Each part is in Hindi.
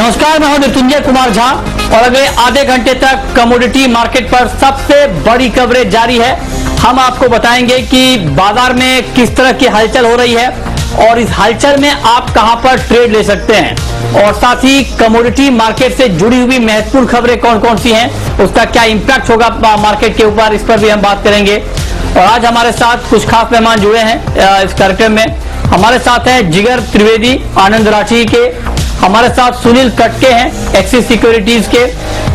नमस्कार, मैं हूं मृत्युंजय कुमार झा और अगले आधे घंटे तक कमोडिटी मार्केट पर सबसे बड़ी कवरेज जारी है। हम आपको बताएंगे कि बाजार में किस तरह की हलचल हो रही है और इस हलचल में आप कहां पर ट्रेड ले सकते हैं और साथ ही कमोडिटी मार्केट से जुड़ी हुई महत्वपूर्ण खबरें कौन कौन सी हैं, उसका क्या इंपैक्ट होगा मार्केट के ऊपर, इस पर भी हम बात करेंगे। और आज हमारे साथ कुछ खास मेहमान जुड़े हैं इस कार्यक्रम में। हमारे साथ हैं जिगर त्रिवेदी आनंद रांची के, हमारे साथ सुनील कटके हैं एक्सिस सिक्योरिटीज के,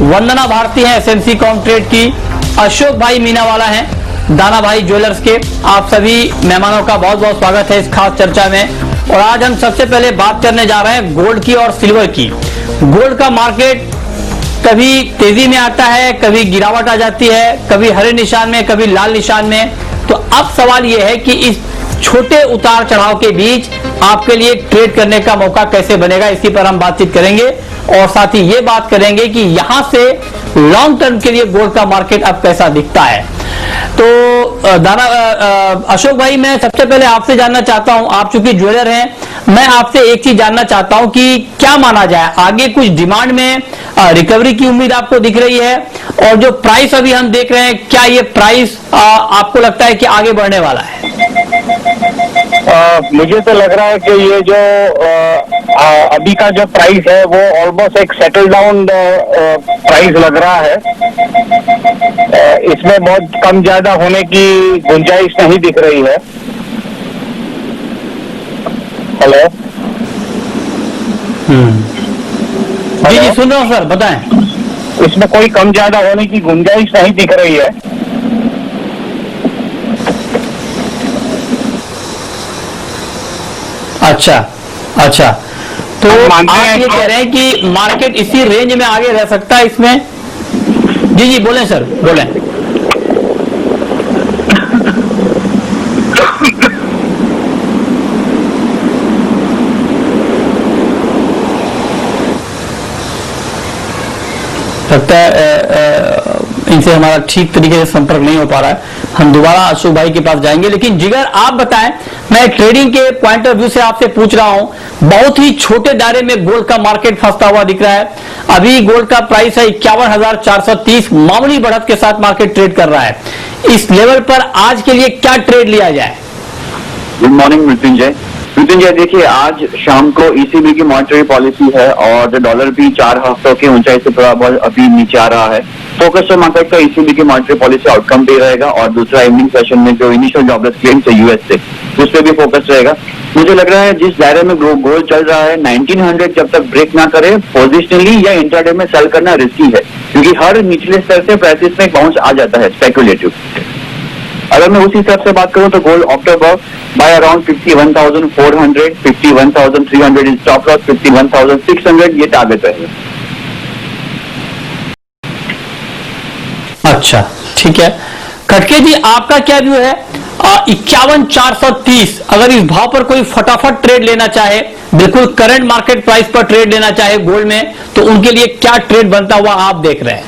वंदना भारती हैं एसएमसी कॉमट्रेड की, अशोक भाई मीनावाला हैं दाना भाई ज्वेलर्स के। आप सभी मेहमानों का बहुत बहुत स्वागत है इस खास चर्चा में। और आज हम सबसे पहले बात करने जा रहे हैं गोल्ड की और सिल्वर की। गोल्ड का मार्केट कभी तेजी में आता है, कभी गिरावट आ जाती है, कभी हरे निशान में, कभी लाल निशान में। तो अब सवाल यह है कि इस छोटे उतार चढ़ाव के बीच आपके लिए ट्रेड करने का मौका कैसे बनेगा, इसी पर हम बातचीत करेंगे। और साथ ही ये बात करेंगे कि यहां से लॉन्ग टर्म के लिए गोल्ड का मार्केट अब कैसा दिखता है। तो अशोक भाई, मैं सबसे पहले आपसे जानना चाहता हूं, आप चूंकि ज्वेलर हैं, मैं आपसे एक चीज जानना चाहता हूं कि क्या माना जाए, आगे कुछ डिमांड में रिकवरी की उम्मीद आपको दिख रही है? और जो प्राइस अभी हम देख रहे हैं, क्या ये प्राइस आपको लगता है कि आगे बढ़ने वाला है? मुझे तो लग रहा है कि ये जो अभी का जो प्राइस है वो ऑलमोस्ट एक सेटल डाउन प्राइस लग रहा है। इसमें बहुत कम ज्यादा होने की गुंजाइश नहीं दिख रही है। हेलो, जी सुन रहा हूँ सर, बताएं। इसमें कोई कम ज्यादा होने की गुंजाइश नहीं दिख रही है। अच्छा, तो आप ये कह रहे हैं कि मार्केट इसी रेंज में आगे रह सकता है इसमें? जी बोलें सर, बोलें। लगता है इनसे हमारा ठीक तरीके से संपर्क नहीं हो पा रहा है। हम दोबारा अशोक भाई के पास जाएंगे। लेकिन जिगर, आप बताएं, मैं ट्रेडिंग के पॉइंट ऑफ व्यू से आपसे पूछ रहा हूं, बहुत ही छोटे दायरे में गोल्ड का मार्केट फंसता हुआ दिख रहा है। अभी गोल्ड का प्राइस है 51,430, मामूली बढ़त के साथ मार्केट ट्रेड कर रहा है। इस लेवल पर आज के लिए क्या ट्रेड लिया जाए? Good morning Mrityunjay. देखिए, आज शाम को ईसीबी की मॉनेटरी पॉलिसी है और डॉलर भी 4 हफ्तों की ऊंचाई से थोड़ा बहुत अभी नीचे आ रहा है। फोकस मार्केट का ईसीबी की मॉनेटरी पॉलिसी आउटकम भी रहेगा और दूसरा इवनिंग सेशन में जो इनिशियल जॉबलेस क्लेम्स है यूएस से, उस पर भी फोकस रहेगा। मुझे लग रहा है जिस दायरे में गोल्ड चल रहा है, 1900 जब तक ब्रेक ना करे, पोजिशनली या इंट्राडे में सेल करना रिस्की है, क्योंकि हर निचले स्तर से प्राइसेस में बाउंस आ जाता है स्पेकुलेटिव। अगर मैं उसी हिसाब से बात करूं तो gold October by around 51,400, 51,300 is stop loss, 51,600 ये टारगेट रहेगा। अच्छा, ठीक है। खटके जी, आपका क्या व्यू है? 51,430, अगर इस भाव पर कोई फटाफट ट्रेड लेना चाहे, बिल्कुल करंट मार्केट प्राइस पर ट्रेड लेना चाहे गोल्ड में, तो उनके लिए क्या ट्रेड बनता हुआ आप देख रहे हैं?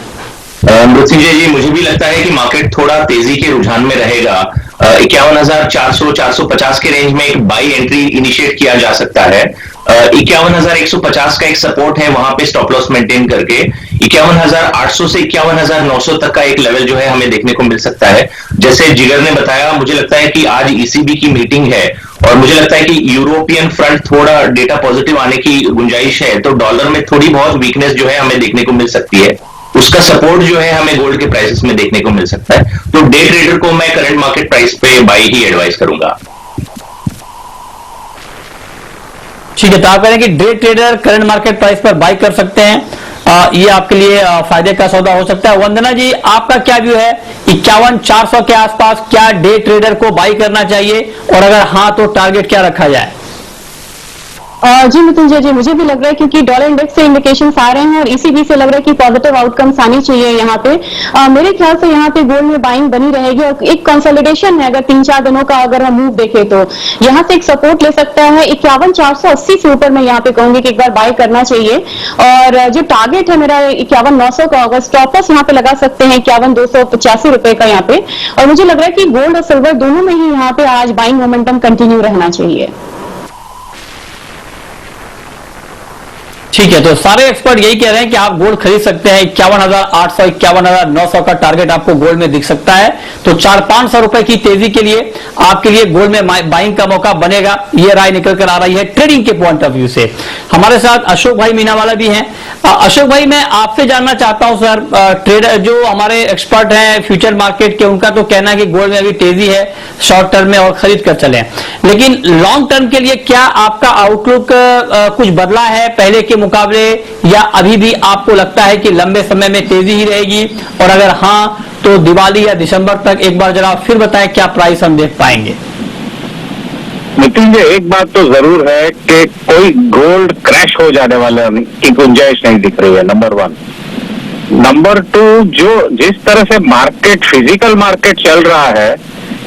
मृत्युंजय जी, मुझे भी लगता है कि मार्केट थोड़ा तेजी के रुझान में रहेगा। 51,400 450 के रेंज में एक बाई एंट्री इनिशिएट किया जा सकता है। 51,150 का एक सपोर्ट है, वहां पे स्टॉप लॉस मेंटेन करके 51,800 से 51,900 तक का एक लेवल जो है हमें देखने को मिल सकता है। जैसे जिगर ने बताया, मुझे लगता है कि आज ईसीबी की मीटिंग है और मुझे लगता है कि यूरोपियन फ्रंट थोड़ा डेटा पॉजिटिव आने की गुंजाइश है, तो डॉलर में थोड़ी बहुत वीकनेस जो है हमें देखने को मिल सकती है। उसका सपोर्ट जो है हमें गोल्ड के प्राइसेस में देखने को मिल सकता है। तो डे ट्रेडर को मैं करंट मार्केट प्राइस पे बाई ही एडवाइस करूंगा। ठीक है, तो आप कह रहे हैं कि day trader current market price पर बाई कर सकते हैं, ये आपके लिए फायदे का सौदा हो सकता है। वंदना जी, आपका क्या व्यू है? 51,400 के आसपास क्या डे ट्रेडर को बाई करना चाहिए, और अगर हाँ तो टारगेट क्या रखा जाए? जी मृत्युंजय जी, मुझे भी लग रहा है क्योंकि डॉलर इंडेक्स से इंडिकेशंस आ रहे हैं और ईसीबी से लग रहा है कि पॉजिटिव आउटकम्स आनी चाहिए यहाँ पे। मेरे ख्याल से यहाँ पे गोल्ड में बाइंग बनी रहेगी और एक कंसोलिडेशन है। अगर 3-4 दिनों का अगर हम मूव देखें तो यहाँ से एक सपोर्ट ले सकता है 51,480 से ऊपर। मैं यहाँ पे कहूंगी कि एक बार बाय करना चाहिए। और जो टारगेट है मेरा 51,900 का, अगर स्टॉप लॉस यहाँ पे लगा सकते हैं 51,285 रुपए का यहाँ पे। और मुझे लग रहा है कि गोल्ड और सिल्वर दोनों में ही यहाँ पे आज बाइंग मोमेंटम कंटिन्यू रहना चाहिए। ठीक है, तो सारे एक्सपर्ट यही कह रहे हैं कि आप गोल्ड खरीद सकते हैं। 51,800, 51,900 का टारगेट आपको गोल्ड में दिख सकता है। तो 400-500 रुपए की तेजी के लिए आपके लिए गोल्ड में बाइंग का मौका बनेगा, ये राय निकल कर आ रही है ट्रेडिंग के पॉइंट ऑफ व्यू से। हमारे साथ अशोक भाई मीनावाला भी हैं। अशोक भाई, मैं आपसे जानना चाहता हूं सर, ट्रेडर जो हमारे एक्सपर्ट हैं फ्यूचर मार्केट के, उनका तो कहना है कि गोल्ड में अभी तेजी है शॉर्ट टर्म में और खरीद कर चलें, लेकिन लॉन्ग टर्म के लिए क्या आपका आउटलुक कुछ बदला है पहले के मुकाबले, या अभी भी आपको लगता है कि लंबे समय में तेजी ही रहेगी? और अगर हाँ, तो दिवाली या दिसंबर तक एक बार जरा फिर बताएं क्या प्राइस हम देख पाएंगे? नितिन जी, एक बात तो जरूर है कि कोई गोल्ड क्रैश हो जाने वाला की गुंजाइश नहीं दिख रही है, नंबर 1। नंबर 2, जो जिस तरह से मार्केट, फिजिकल मार्केट चल रहा है,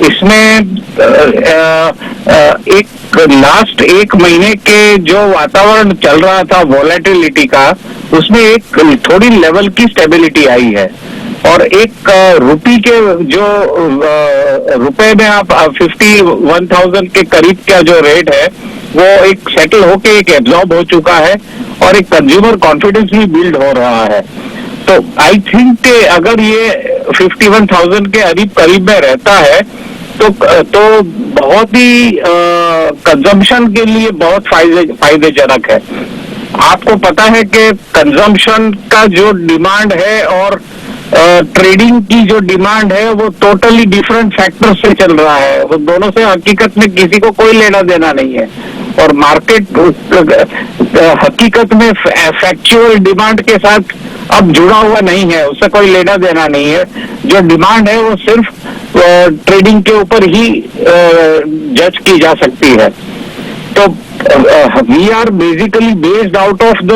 इसमें एक लास्ट 1 महीने के जो वातावरण चल रहा था वॉलेटिलिटी का, उसमें एक थोड़ी लेवल की स्टेबिलिटी आई है। और एक रुपी के जो रुपए में आप 51,000 के करीब का जो रेट है, वो एक सेटल होके एक एब्जॉर्ब हो चुका है और एक कंज्यूमर कॉन्फिडेंस भी बिल्ड हो रहा है। तो आई थिंक कि अगर ये 51,000 के करीब में रहता है तो बहुत ही कंजम्पशन के लिए बहुत फायदेजनक है। आपको पता है कि कंजम्पशन का जो डिमांड है और ट्रेडिंग की जो डिमांड है वो टोटली डिफरेंट फैक्टर से चल रहा है। वो दोनों से हकीकत में किसी को कोई लेना देना नहीं है। और मार्केट हकीकत में फैक्चुअल डिमांड के साथ अब जुड़ा हुआ नहीं है, उससे कोई लेना देना नहीं है। जो डिमांड है वो सिर्फ ट्रेडिंग के ऊपर ही जज की जा सकती है। तो we are basically based out of the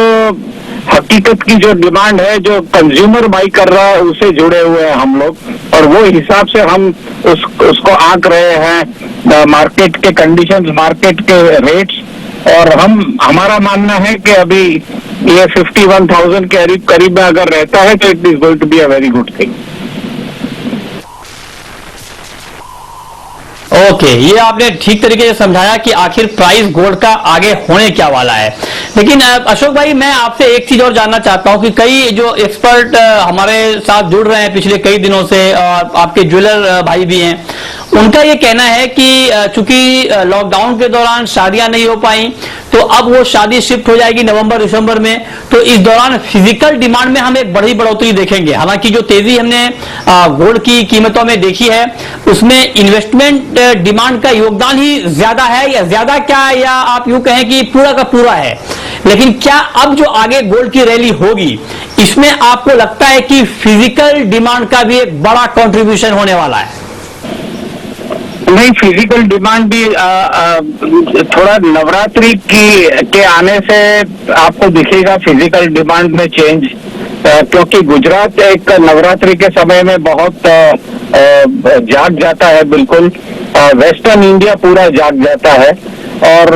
हकीकत की जो डिमांड है, जो कंज्यूमर बाई कर रहा है, उससे जुड़े हुए हैं हम लोग, और वो हिसाब से हम उसको आंक रहे हैं, मार्केट के कंडीशंस, मार्केट के रेट्स। और हमारा मानना है कि अभी ये 51,000 के करीब में अगर रहता है तो it is going to be a very good thing. Okay, ये आपने ठीक तरीके से समझाया कि आखिर प्राइस गोल्ड का आगे होने क्या वाला है। लेकिन अशोक भाई, मैं आपसे एक चीज और जानना चाहता हूं कि कई जो एक्सपर्ट हमारे साथ जुड़ रहे हैं पिछले कई दिनों से, और आपके ज्वेलर भाई भी हैं, उनका ये कहना है कि चूंकि लॉकडाउन के दौरान शादियां नहीं हो पाई, तो अब वो शादी शिफ्ट हो जाएगी नवंबर दिसंबर में, तो इस दौरान फिजिकल डिमांड में हम एक बड़ी बढ़ोतरी देखेंगे। हालांकि जो तेजी हमने गोल्ड की कीमतों में देखी है, उसमें इन्वेस्टमेंट डिमांड का योगदान ही ज्यादा है, या ज्यादा क्या, या आप यूं कहें कि पूरा का पूरा है। लेकिन क्या अब जो आगे गोल्ड की रैली होगी, इसमें आपको लगता है कि फिजिकल डिमांड का भी एक बड़ा कंट्रीब्यूशन होने वाला है? नहीं, फिजिकल डिमांड भी थोड़ा नवरात्रि के आने से आपको दिखेगा फिजिकल डिमांड में चेंज, क्योंकि गुजरात एक नवरात्रि के समय में बहुत जाग जाता है, बिल्कुल वेस्टर्न इंडिया पूरा जाग जाता है। और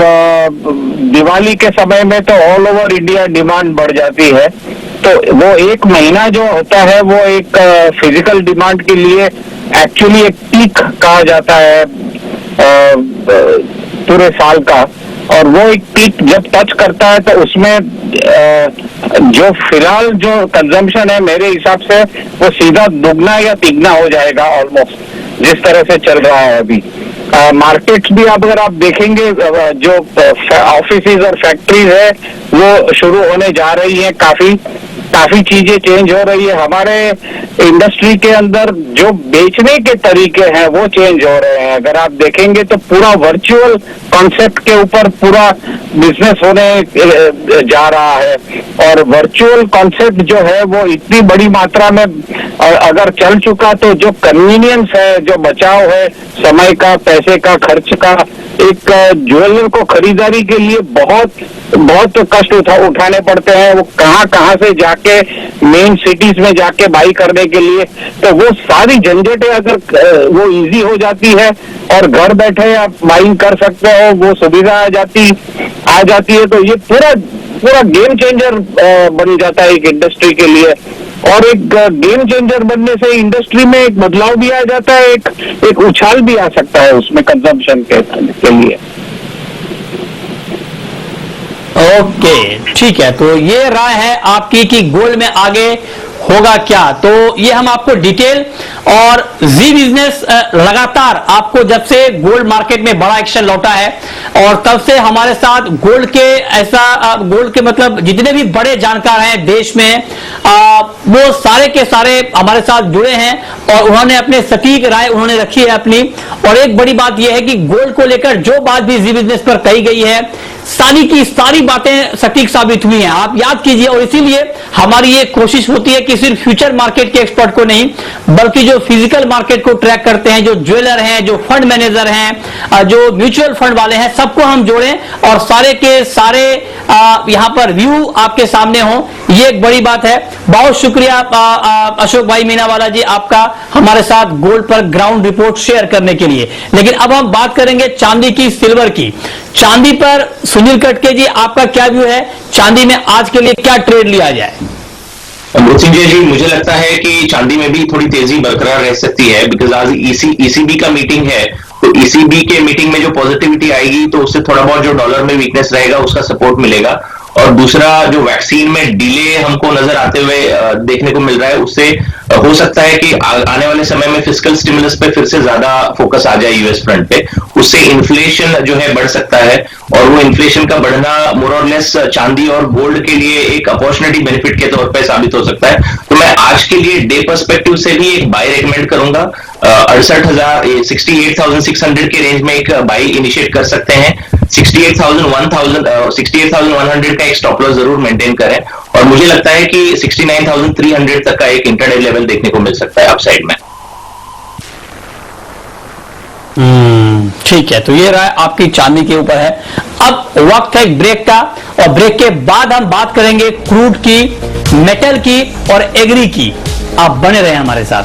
दिवाली के समय में तो ऑल ओवर इंडिया डिमांड बढ़ जाती है। तो वो 1 महीना जो होता है वो एक फिजिकल डिमांड के लिए एक्चुअली एक पीक कहा जाता है पूरे साल का। और वो एक पीक जब टच करता है तो उसमें जो फिलहाल जो कंजम्पशन है, मेरे हिसाब से वो सीधा दुगना या तिगना हो जाएगा ऑलमोस्ट, जिस तरह से चल रहा है अभी। मार्केट्स भी अगर आप देखेंगे, जो ऑफिसेज और फैक्ट्रीज है वो शुरू होने जा रही हैं, काफी चीजें चेंज हो रही है। हमारे इंडस्ट्री के अंदर जो बेचने के तरीके हैं वो चेंज हो रहे हैं। अगर आप देखेंगे तो पूरा वर्चुअल कॉन्सेप्ट के ऊपर पूरा बिजनेस होने जा रहा है। और वर्चुअल कॉन्सेप्ट जो है वो इतनी बड़ी मात्रा में अगर चल चुका, तो जो कन्वीनियंस है, जो बचाव है समय का, पैसे का, खर्च का, एक ज्वेलर को खरीदारी के लिए बहुत कष्ट उठाने पड़ते हैं। वो कहाँ से जाके मेन सिटीज में जाके बाई करने के लिए, तो वो सारी झंझटें अगर वो इजी हो जाती है और घर बैठे आप बाइंग कर सकते हो, वो सुविधा आ जाती है, तो ये पूरा गेम चेंजर बन जाता है एक इंडस्ट्री के लिए। और एक गेम चेंजर बनने से इंडस्ट्री में एक बदलाव भी आ जाता है, एक उछाल भी आ सकता है उसमें कंजम्पशन के लिए। ओके, ठीक है। तो ये राय है आपकी कि गोल्ड में आगे होगा क्या, तो ये हम आपको डिटेल और जी बिजनेस लगातार आपको जब से गोल्ड मार्केट में बड़ा एक्शन लौटा है और तब से हमारे साथ गोल्ड के गोल्ड के मतलब जितने भी बड़े जानकार हैं देश में वो सारे के सारे हमारे साथ जुड़े हैं और उन्होंने अपने सटीक राय उन्होंने रखी है अपनी। और एक बड़ी बात यह है कि गोल्ड को लेकर जो बात भी जी बिजनेस पर कही गई है सारी की सारी बातें सटीक साबित हुई हैं, आप याद कीजिए। और इसीलिए हमारी ये कोशिश होती है कि सिर्फ फ्यूचर मार्केट के एक्सपर्ट को नहीं बल्कि जो फिजिकल मार्केट को ट्रैक करते हैं, जो ज्वेलर हैं, जो फंड मैनेजर हैं, जो म्यूचुअल फंड वाले हैं, सबको हम जोड़ें और सारे के सारे यहां पर व्यू आपके सामने हो, ये एक बड़ी बात है। बहुत शुक्रिया अशोक भाई मीनावाला जी आपका हमारे साथ गोल्ड पर ग्राउंड रिपोर्ट शेयर करने के लिए। लेकिन अब हम बात करेंगे चांदी की, सिल्वर की। चांदी पर सुनील कटके जी आपका क्या व्यू है, चांदी में आज के लिए क्या ट्रेड लिया जाए? मृत्युंजय जी, मुझे लगता है कि चांदी में भी थोड़ी तेजी बरकरार रह सकती है बिकॉज आज ईसीबी का मीटिंग है, तो ईसीबी के मीटिंग में जो पॉजिटिविटी आएगी तो उससे थोड़ा बहुत जो डॉलर में वीकनेस रहेगा उसका सपोर्ट मिलेगा। और दूसरा जो वैक्सीन में डिले हमको नजर आते हुए देखने को मिल रहा है उससे हो सकता है कि आने वाले समय में फिस्कल स्टिमुलस पे फिर से ज्यादा फोकस आ जाए यूएस फ्रंट पे, उससे इन्फ्लेशन जो है बढ़ सकता है और वो इन्फ्लेशन का बढ़ना मोर और लेस चांदी और गोल्ड के लिए एक अपॉर्चुनिटी बेनिफिट के तौर पे साबित हो सकता है। तो मैं आज के लिए डे पर्सपेक्टिव से भी एक बाय रेकमेंड करूंगा। 68,600 के रेंज में एक बाई इनिशिएट कर सकते हैं। 68,100 का एक स्टॉप लॉस जरूर मेंटेन करें और मुझे लगता है कि 69,300 तक का एक इंटरडे लेवल देखने को मिल सकता है अपसाइड में। ठीक है, तो ये राय आपकी चांदी के ऊपर है। अब वक्त है ब्रेक का और ब्रेक के बाद हम बात करेंगे क्रूड की, मेटल की और एग्री की। आप बने रहे हमारे साथ।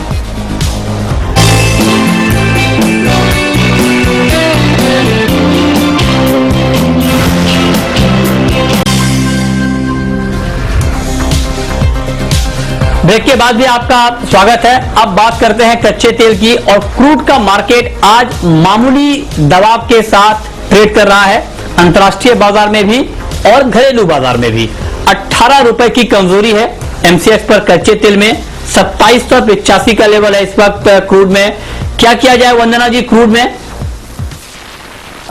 ब्रेक के बाद भी आपका स्वागत है। अब बात करते हैं कच्चे तेल की और क्रूड का मार्केट आज मामूली दबाव के साथ ट्रेड कर रहा है, अंतर्राष्ट्रीय बाजार में भी और घरेलू बाजार में भी। 18 रुपए की कमजोरी है एमसीएक्स पर कच्चे तेल में, 2785 का लेवल है इस वक्त क्रूड में। क्या किया जाए वंदना जी क्रूड में?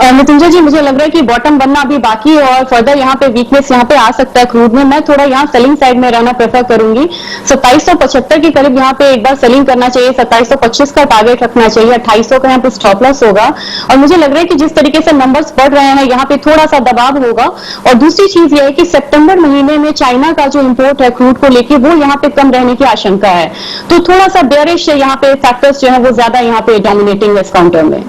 मृत्युंजय जी, मुझे लग रहा है कि बॉटम बनना अभी बाकी है और फर्दर यहाँ पे वीकनेस यहाँ पे आ सकता है क्रूड में। मैं थोड़ा यहाँ सेलिंग साइड में रहना प्रेफर करूंगी। 2775 के करीब यहाँ पे एक बार सेलिंग करना चाहिए, 2725 का टारगेट रखना चाहिए, 2800 का यहाँ पे स्टॉप लॉस होगा। और मुझे लग रहा है कि जिस तरीके से नंबर्स बढ़ रहे हैं यहाँ पे थोड़ा सा दबाव होगा। और दूसरी चीज ये है कि सितंबर महीने में चाइना का जो इम्पोर्ट है क्रूड को लेकर वो यहाँ पे कम रहने की आशंका है, तो थोड़ा सा बेयरिश यहाँ पे फैक्टर्स जो है वो ज्यादा यहाँ पे डोमिनेटिंग इस काउंटर में।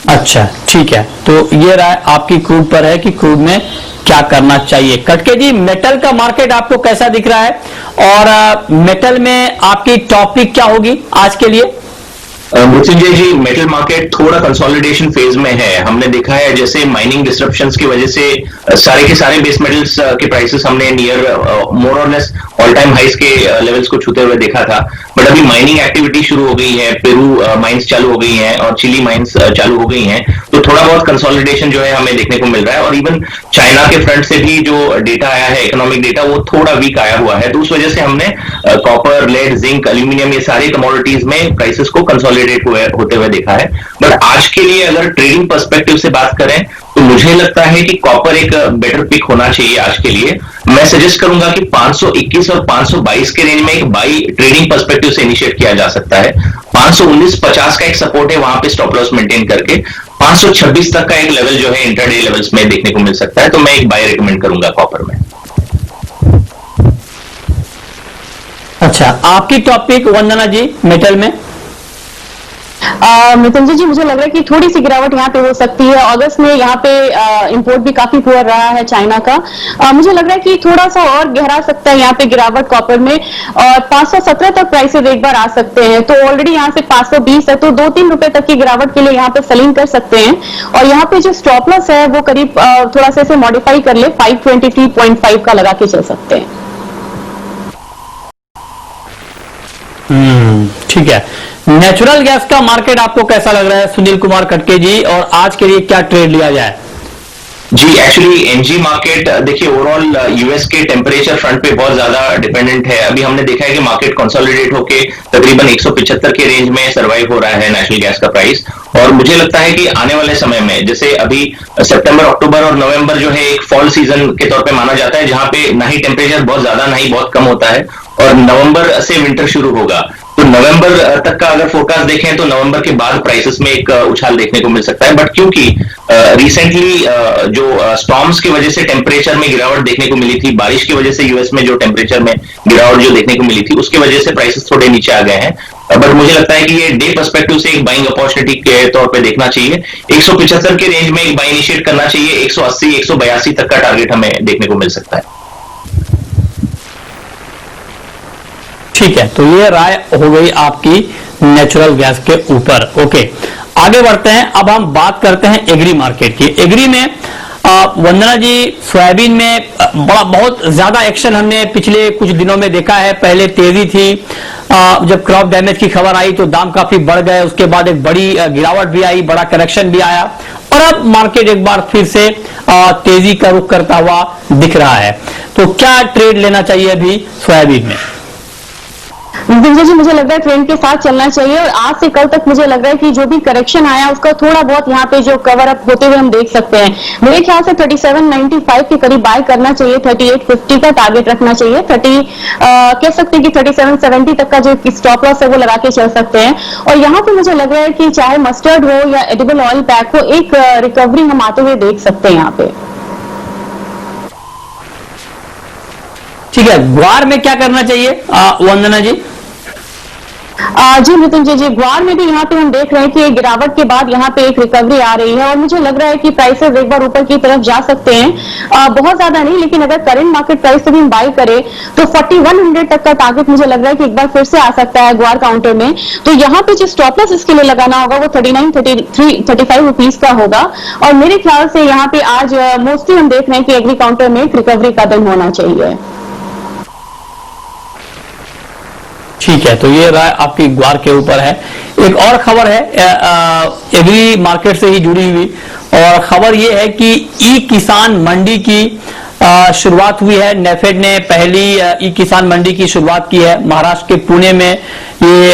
अच्छा, ठीक है, तो ये राय आपकी क्रूड पर है कि क्रूड में क्या करना चाहिए। कटके जी, मेटल का मार्केट आपको कैसा दिख रहा है और मेटल में आपकी टॉपिक क्या होगी आज के लिए? मृत्युंजय जी, मेटल मार्केट थोड़ा कंसोलिडेशन फेज में है। हमने देखा है जैसे माइनिंग डिसरप्शंस की वजह से सारे के सारे बेस मेटल्स के प्राइसेस हमने नियर मोर और लेस ऑल टाइम हाइस के लेवल्स को छूते हुए देखा था। बट अभी माइनिंग एक्टिविटी शुरू हो गई है, पेरू माइंस चालू हो गई हैं और चिली माइंस चालू हो गई हैं, तो थोड़ा बहुत कंसोलिडेशन जो है हमें देखने को मिल रहा है। और इवन चाइना के फ्रंट से भी जो डेटा आया है, इकोनॉमिक डेटा, वो थोड़ा वीक आया हुआ है, तो उस वजह से हमने कॉपर, लेड, जिंक, एल्यूमिनियम, ये सारी कमोडिटीज में प्राइसेस को कंसोलिडेट होते हुए देखा है। बट आज के लिए अगर ट्रेडिंग पर्सपेक्टिव से बात करें तो मुझे लगता है कि कॉपर एक बेटर पिक होना चाहिए आज के लिए। मैं सजेस्ट करूंगा कि 521 और 522 के रेंज में एक बाई ट्रेडिंग पर्सपेक्टिव से इनिशिएट किया जा सकता है। 519.50 का एक सपोर्ट है, वहां पे स्टॉप लॉस मेंटेन करके 526 तक का एक लेवल जो है इंटरडे लेवल्स में देखने को मिल सकता है, तो मैं एक बाय रेकमेंड करूंगा कॉपर में। अच्छा, आपकी टॉपिक वंदना जी मेटल में? मृत्युंजय जी, मुझे लग रहा है कि थोड़ी सी गिरावट यहाँ पे हो सकती है। अगस्त में यहाँ पे इंपोर्ट भी काफी पुअर रहा है चाइना का। मुझे लग रहा है कि थोड़ा सा और गहरा सकता है यहाँ पे गिरावट कॉपर में और 517 तक प्राइसेस एक बार आ सकते हैं। तो ऑलरेडी यहाँ से 520 है, तो 2-3 रुपए तक की गिरावट के लिए यहाँ पे सेलिंग कर सकते हैं। और यहाँ पे जो स्टॉप लॉस है वो करीब थोड़ा सा इसे मॉडिफाई कर ले, 523.5 का लगा के चल सकते हैं। ठीक है, नेचुरल गैस का मार्केट आपको कैसा लग रहा है सुनील कुमार खटके जी, और आज के लिए क्या ट्रेड लिया जाए? जी एक्चुअली एनजी मार्केट देखिए ओवरऑल यूएस के टेम्परेचर फ्रंट पे बहुत ज्यादा डिपेंडेंट है। अभी हमने देखा है कि मार्केट कंसोलिडेट होके तकरीबन 175 के रेंज में सर्वाइव हो रहा है नेशनल गैस का प्राइस, और मुझे लगता है कि आने वाले समय में जैसे अभी सितंबर, अक्टूबर और नवंबर जो है एक फॉल सीजन के तौर पे माना जाता है, जहां पे ना ही टेम्परेचर बहुत ज्यादा ना ही बहुत कम होता है, और नवंबर से विंटर शुरू होगा। तो नवंबर तक का अगर फोरकास्ट देखें तो नवंबर के बाद प्राइसेस में एक उछाल देखने को मिल सकता है। बट क्योंकि रिसेंटली जो स्टॉर्म्स की वजह से टेम्परेचर में गिरावट देखने को मिली थी, बारिश की वजह से यूएस में जो टेम्परेचर में गिरावट जो देखने को मिली थी, उसकी वजह से प्राइसेस थोड़े नीचे आ गए हैं। बट मुझे लगता है कि ये डे पर्सपेक्टिव से एक बाइंग अपॉर्चुनिटी के तौर पे देखना चाहिए। 175 के रेंज में एक बाइंग इनिशिएट करना चाहिए। 180, 182 तक का टारगेट हमें देखने को मिल सकता है। ठीक है, तो ये राय हो गई आपकी नेचुरल गैस के ऊपर। ओके, आगे बढ़ते हैं। अब हम बात करते हैं एग्री मार्केट की। एग्री में वंदना जी, सोयाबीन में बहुत ज्यादा एक्शन हमने पिछले कुछ दिनों में देखा है। पहले तेजी थी, जब क्रॉप डैमेज की खबर आई तो दाम काफी बढ़ गए, उसके बाद एक बड़ी गिरावट भी आई, बड़ा करेक्शन भी आया, और अब मार्केट एक बार फिर से तेजी का रुख करता हुआ दिख रहा है। तो क्या ट्रेड लेना चाहिए अभी सोयाबीन में? विजय जी, मुझे लग रहा है ट्रेंड के साथ चलना चाहिए, और आज से कल तक मुझे लग रहा है कि जो भी करेक्शन आया उसका थोड़ा बहुत यहाँ पे जो कवर अप होते हुए हम देख सकते हैं। मेरे ख्याल से 37.95 के करीब बाय करना चाहिए, 38.50 का टारगेट रखना चाहिए, कह सकते हैं कि 37.70 तक का जो स्टॉप लॉस है वो लगा के चल सकते हैं। और यहाँ पे मुझे लग रहा है कि चाहे मस्टर्ड हो या एडिबल ऑयल पैक हो, एक रिकवरी हम आते हुए देख सकते हैं यहाँ पे। ठीक है, ग्वार में क्या करना चाहिए वंदना जी? जी मृत्युंजय जी, ग्वार में भी यहाँ पे हम देख रहे हैं कि गिरावट के बाद यहाँ पे एक रिकवरी आ रही है, और मुझे लग रहा है कि प्राइसेस एक बार ऊपर की तरफ जा सकते हैं। बहुत ज्यादा नहीं, लेकिन अगर करंट मार्केट प्राइस से भी हम बाई करें तो 4100 तक का टारगेट मुझे लग रहा है कि एक बार फिर से आ सकता है ग्वार काउंटर में। तो यहाँ पे जो स्टॉप लॉस इसके लिए लगाना होगा वो 39-35 रुपीज का होगा, और मेरे ख्याल से यहाँ पे आज मोस्टली हम देख रहे हैं कि एग्री काउंटर में एक रिकवरी का दिन होना चाहिए। ठीक है, तो ये राय आपकी ग्वार के ऊपर है। एक और खबर है एग्री मार्केट से ही जुड़ी हुई, और खबर ये है कि ई किसान मंडी की शुरुआत हुई है। नेफेड ने पहली ई किसान मंडी की शुरुआत की है। महाराष्ट्र के पुणे में ये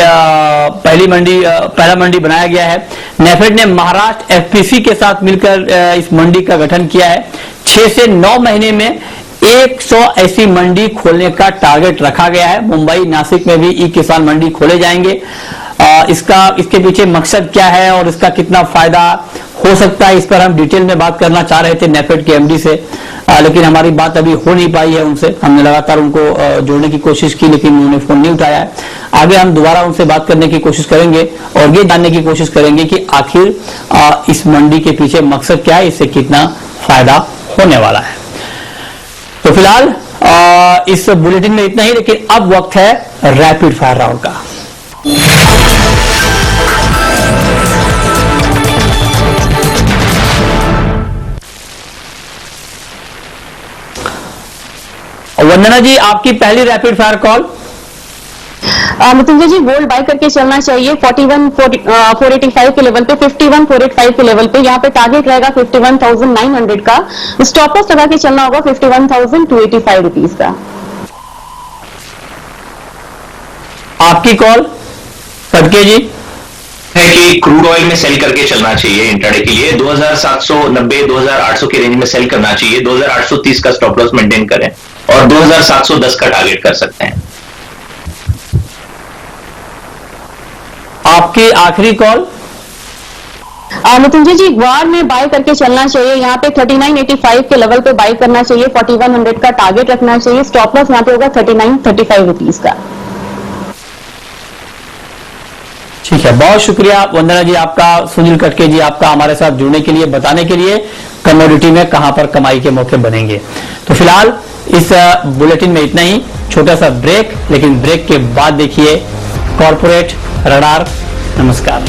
पहला मंडी बनाया गया है। नेफेड ने महाराष्ट्र एफपीसी के साथ मिलकर इस मंडी का गठन किया है। 6 से 9 महीने में 100 ऐसी मंडी खोलने का टारगेट रखा गया है। मुंबई, नासिक में भी ई किसान मंडी खोले जाएंगे। इसके पीछे मकसद क्या है और इसका कितना फायदा हो सकता है, इस पर हम डिटेल में बात करना चाह रहे थे नेफेड के एमडी से, लेकिन हमारी बात अभी हो नहीं पाई है उनसे। हमने लगातार उनको जोड़ने की कोशिश की, लेकिन उन्होंने फोन नहीं उठाया है। आगे हम दोबारा उनसे बात करने की कोशिश करेंगे और ये जानने की कोशिश करेंगे कि आखिर इस मंडी के पीछे मकसद क्या है, इससे कितना फायदा होने वाला है। तो फिलहाल इस बुलेटिन में इतना ही, लेकिन अब वक्त है रैपिड फायर राउंड का। वंदना जी, आपकी पहली रैपिड फायर कॉल। मृत्युंजय जी, गोल्ड बाय करके चलना चाहिए 41,485 के लेवल पे, 51,485 के लेवल पे। यहाँ पे टारगेट रहेगा 51,900 का। स्टॉप लॉस लगा के चलना होगा 51,285 रुपीज का। आपकी कॉल खटके जी है कि क्रूड ऑयल में सेल करके चलना चाहिए इंट्राडे के लिए। 2790, 2800 के रेंज में सेल करना चाहिए। 2830 का स्टॉप लॉस मेंटेन करें और 2710 का टारगेट कर सकते हैं। आपकी आखिरी कॉल। मृत्युंजय जी, ग्वार में बाय करके चलना चाहिए। यहाँ पे 3985 के लेवल पे बाय करना चाहिए, 4100 का टारगेट रखना चाहिए। स्टॉप लॉस यहाँ पे होगा 3935 रुपीज का। ठीक है, बहुत शुक्रिया वंदना जी आपका, सुनील खटके जी आपका हमारे साथ जुड़ने के लिए, बताने के लिए कमोडिटी में कहां पर कमाई के मौके बनेंगे। तो फिलहाल इस बुलेटिन में इतना ही, छोटा सा ब्रेक, लेकिन ब्रेक के बाद देखिए कॉर्पोरेट रडार। नमस्कार।